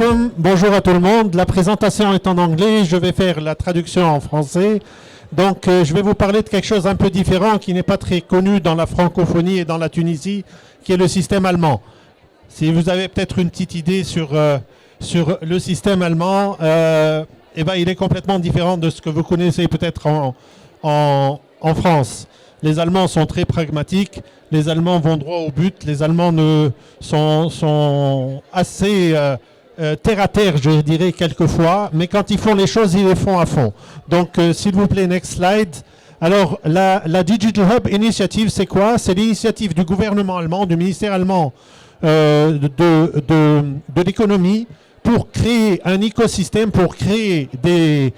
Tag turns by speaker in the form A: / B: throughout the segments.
A: alaikum, bonjour à tout le monde. La présentation est en anglais, je vais faire la traduction en français. Donc je vais vous parler de quelque chose un peu différent qui n'est pas très connu dans la francophonie et dans la Tunisie, qui est le système allemand. Si vous avez peut-être une petite idée sur le système allemand, eh ben, il est complètement différent de ce que vous connaissez peut-être en France. Les Allemands sont très pragmatiques, les Allemands vont droit au but, les Allemands sont assez terre à terre, je dirais, quelquefois, mais quand ils font les choses, ils les font à fond. Donc, s'il vous plaît, next slide. Alors, la Digital Hub Initiative, c'est quoi? C'est l'initiative du gouvernement allemand, du ministère allemand de l'économie, pour créer un écosystème, pour créer des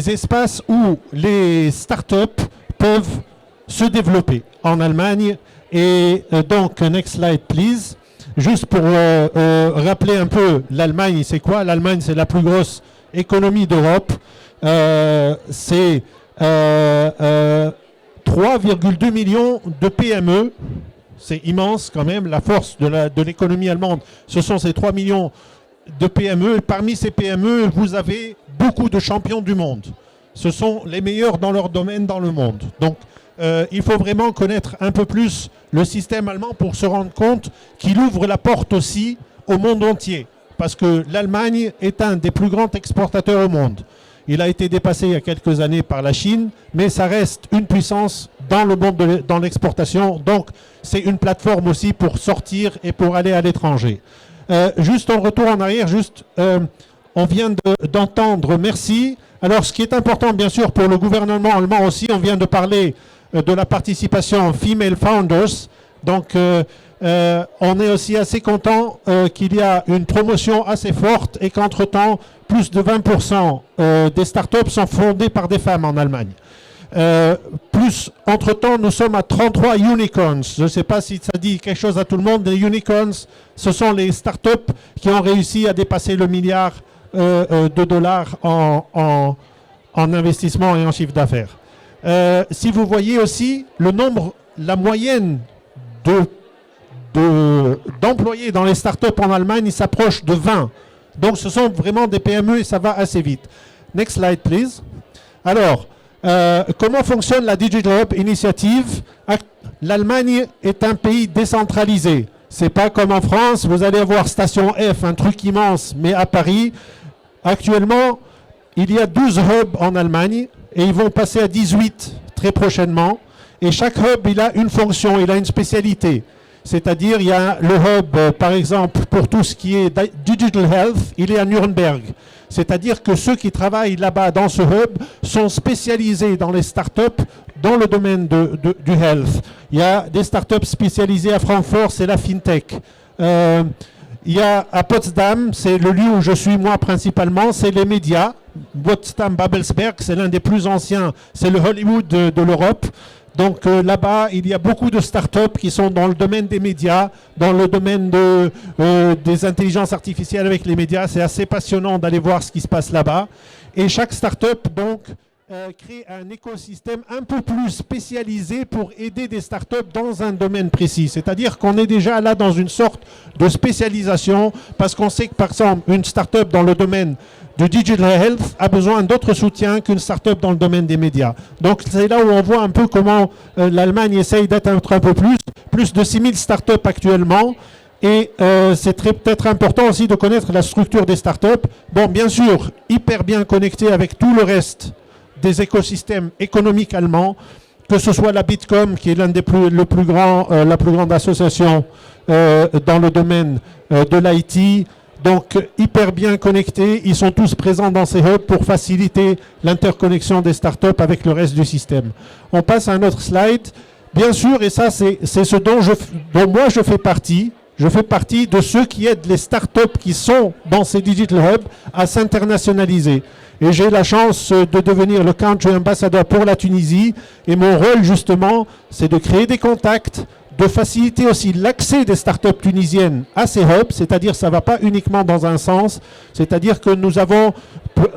A: espaces où les startups peuvent se développer en Allemagne. Et donc, next slide, please. Juste pour rappeler un peu, l'Allemagne, c'est quoi? L'Allemagne, c'est la plus grosse économie d'Europe. C'est 3,2 millions de PME. C'est immense quand même. La force de l'économie allemande, ce sont ces 3 millions de PME. Et parmi ces PME, vous avez beaucoup de champions du monde. Ce sont les meilleurs dans leur domaine dans le monde. Donc, il faut vraiment connaître un peu plus le système allemand pour se rendre compte qu'il ouvre la porte aussi au monde entier. Parce que l'Allemagne est un des plus grands exportateurs au monde. Il a été dépassé il y a quelques années par la Chine, mais ça reste une puissance dans le monde dans l'exportation. Donc, c'est une plateforme aussi pour sortir et pour aller à l'étranger. Juste en retour en arrière, on vient d'entendre merci. Alors, ce qui est important, bien sûr, pour le gouvernement allemand aussi, on vient de parler de la participation Female Founders. Donc, on est aussi assez content qu'il y a une promotion assez forte et qu'entre-temps, plus de 20% des startups sont fondées par des femmes en Allemagne. Entre-temps, nous sommes à 33 unicorns. Je ne sais pas si ça dit quelque chose à tout le monde. Les unicorns, ce sont les startups qui ont réussi à dépasser le milliard de dollars en investissement et en chiffre d'affaires. Si vous voyez aussi le nombre, la moyenne d'employés dans les startups en Allemagne, il s'approche de 20. Donc ce sont vraiment des PME et ça va assez vite. Next slide, please. Alors, comment fonctionne la Digital Hub Initiative? L'Allemagne est un pays décentralisé. C'est pas comme en France, vous allez avoir Station F, un truc immense, mais à Paris, actuellement, il y a 12 hubs en Allemagne et ils vont passer à 18 très prochainement. Et chaque hub, il a une fonction, il a une spécialité. C'est-à-dire, il y a le hub, par exemple, pour tout ce qui est Digital Health, il est à Nuremberg. C'est-à-dire que ceux qui travaillent là-bas dans ce hub sont spécialisés dans les startups dans le domaine du health. Il y a des startups spécialisées à Francfort, c'est la FinTech. Il y a à Potsdam, c'est le lieu où je suis moi principalement, c'est les médias. Potsdam-Babelsberg, c'est l'un des plus anciens, c'est le Hollywood de l'Europe. Donc là-bas, il y a beaucoup de startups qui sont dans le domaine des médias, dans le domaine des intelligences artificielles avec les médias. C'est assez passionnant d'aller voir ce qui se passe là-bas. Et chaque startup, donc, crée un écosystème un peu plus spécialisé pour aider des startups dans un domaine précis. C'est-à-dire qu'on est déjà là dans une sorte de spécialisation parce qu'on sait que, par exemple, une startup dans le domaine du Digital Health a besoin d'autres soutiens qu'une start-up dans le domaine des médias. Donc c'est là où on voit un peu comment l'Allemagne essaye d'atteindre un peu plus de 6000 startups actuellement. Et c'est peut-être important aussi de connaître la structure des startups. Bon, bien sûr, hyper bien connecté avec tout le reste des écosystèmes économiques allemands, que ce soit la Bitkom, qui est la plus grande association dans le domaine de l'IT. Donc, hyper bien connectés, ils sont tous présents dans ces hubs pour faciliter l'interconnexion des startups avec le reste du système. On passe à un autre slide. Bien sûr, et ça, c'est ce dont moi je fais partie. Je fais partie de ceux qui aident les startups qui sont dans ces Digital Hubs à s'internationaliser. Et j'ai la chance de devenir le Country Ambassador pour la Tunisie. Et mon rôle, justement, c'est de créer des contacts, de faciliter aussi l'accès des startups tunisiennes à ces hubs, c'est-à-dire ça ne va pas uniquement dans un sens, c'est-à-dire que nous avons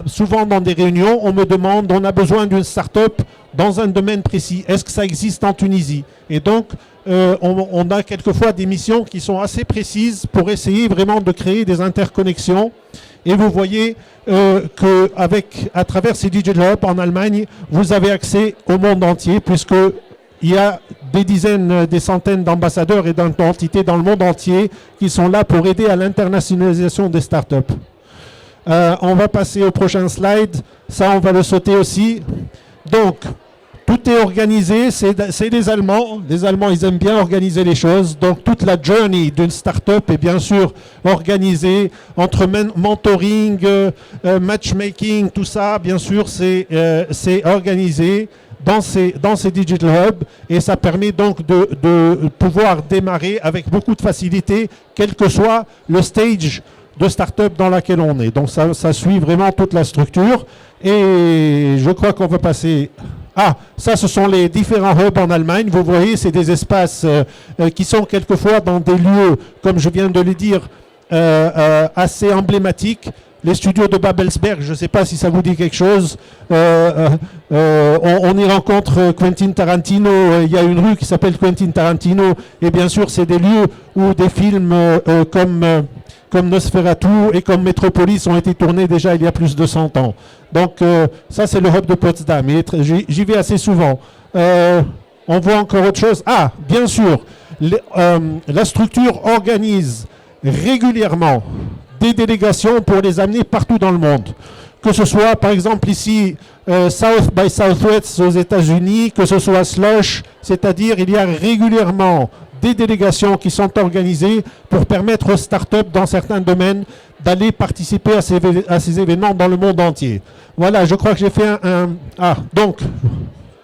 A: souvent dans des réunions, on me demande, on a besoin d'une startup dans un domaine précis, est-ce que ça existe en Tunisie? Et donc, on a quelquefois des missions qui sont assez précises pour essayer vraiment de créer des interconnexions. Et vous voyez qu'à travers ces Digital Hubs en Allemagne, vous avez accès au monde entier, puisqu'il y a des dizaines, des centaines d'ambassadeurs et d'entités dans le monde entier qui sont là pour aider à l'internationalisation des startups. On va passer au prochain slide. Ça, on va le sauter aussi. Donc, tout est organisé, c'est les Allemands. Les Allemands, ils aiment bien organiser les choses. Donc, toute la journey d'une start-up est bien sûr organisée entre mentoring, matchmaking, tout ça, bien sûr, c'est organisé dans ces Digital Hubs. Et ça permet donc de pouvoir démarrer avec beaucoup de facilité, quel que soit le stage de start-up dans laquelle on est. Donc, ça suit vraiment toute la structure. Et je crois qu'on va passer... Ah, ça, ce sont les différents hubs en Allemagne. Vous voyez, c'est des espaces qui sont quelquefois dans des lieux, comme je viens de le dire, assez emblématiques. Les studios de Babelsberg, je ne sais pas si ça vous dit quelque chose. On y rencontre Quentin Tarantino. Il y a une rue qui s'appelle Quentin Tarantino. Et bien sûr, c'est des lieux où des films comme Nosferatu et comme Metropolis ont été tournés déjà il y a plus de 100 ans. Donc ça, c'est le hub de Potsdam. J'y vais assez souvent. On voit encore autre chose. Ah, bien sûr, la structure organise régulièrement des délégations pour les amener partout dans le monde. Que ce soit, par exemple, ici, South by Southwest aux États-Unis, que ce soit Slush, c'est-à-dire il y a régulièrement des délégations qui sont organisées pour permettre aux startups dans certains domaines d'aller participer à ces événements dans le monde entier. Voilà, je crois que j'ai fait donc,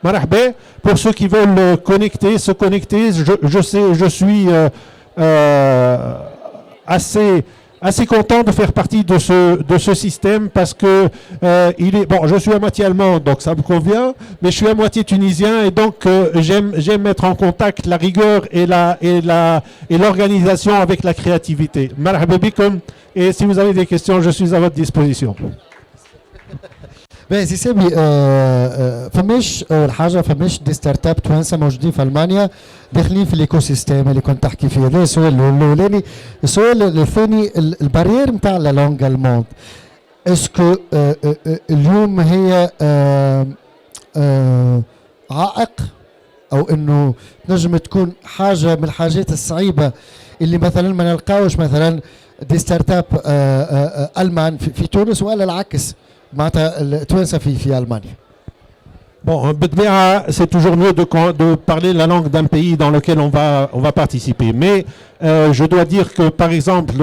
A: marahba, pour ceux qui veulent se connecter, je suis assez content de faire partie de ce système parce que je suis à moitié allemand, donc ça me convient, mais je suis à moitié tunisien et donc j'aime mettre en contact la rigueur et l'organisation avec la créativité. Marhaba bikum, et si vous avez des questions, je suis à votre disposition.
B: سي سامي فماش اول حاجه فماش دي ستارت اب توانسه موجودين في المانيا داخلين في الايكو سيستيم اللي كنت تحكي فيه. هذا السؤال الاولاني. السؤال الثاني البارير نتاع لا لونغ الموند اسكو اليوم هي عائق او انه نجم تكون حاجه من الحاجات الصعيبه اللي مثلا ما نلقاوش مثلا دي ستارت اب المان في تونس ولا العكس معناتها التوانسه في المانيا.
A: Bon, c'est toujours mieux de parler la langue d'un pays dans lequel on va participer. Mais je dois dire que, par exemple,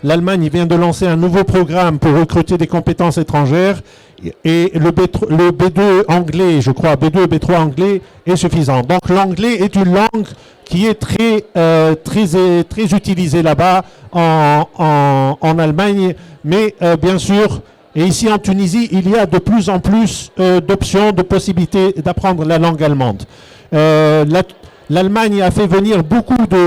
A: l'Allemagne vient de lancer un nouveau programme pour recruter des compétences étrangères et le B2 anglais, je crois, B2 et B3 anglais est suffisant. Donc l'anglais est une langue qui est très utilisée là-bas en Allemagne, mais bien sûr, et ici en Tunisie, il y a de plus en plus d'options, de possibilités d'apprendre la langue allemande. L'Allemagne a fait venir beaucoup de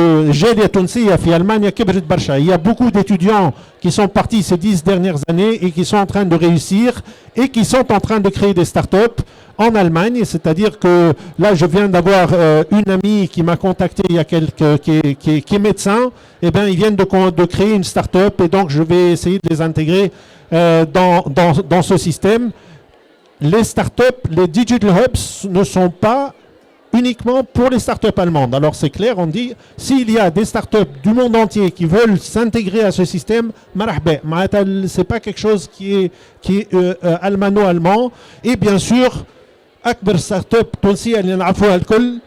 A: il y a beaucoup d'étudiants qui sont partis ces 10 dernières années et qui sont en train de réussir et qui sont en train de créer des startups en Allemagne. C'est-à-dire que là, je viens d'avoir une amie qui m'a contacté il y a qui est médecin. Eh bien, ils viennent de créer une startup et donc je vais essayer de les intégrer dans ce système. Les startups, les Digital Hubs ne sont pas uniquement pour les startups allemandes. Alors c'est clair, on dit, s'il y a des startups du monde entier qui veulent s'intégrer à ce système, marahba, c'est pas quelque chose qui est almano-allemand. Et bien sûr, أكبر startup تونسية اللي نعرفوها الكل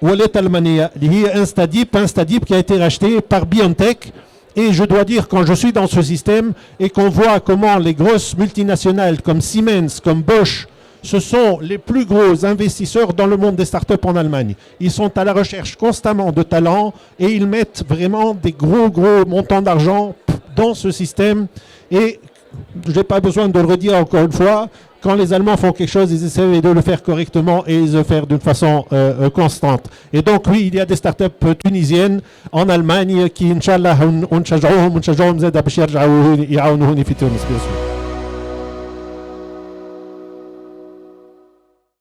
A: ولات ألمانية اللي هي Instadeep qui a été racheté par BioNTech. Et je dois dire, quand je suis dans ce système et qu'on voit comment les grosses multinationales comme Siemens, comme Bosch, ce sont les plus gros investisseurs dans le monde des startups en Allemagne. Ils sont à la recherche constamment de talents et ils mettent vraiment des gros montants d'argent dans ce système. Et je n'ai pas besoin de le redire encore une fois, quand les Allemands font quelque chose, ils essaient de le faire correctement et de le faire d'une façon constante. Et donc oui, il y a des startups tunisiennes en Allemagne qui, Inch'Allah, ونشجعوهم زاد باش يرجعوا يعاونوني في تونس.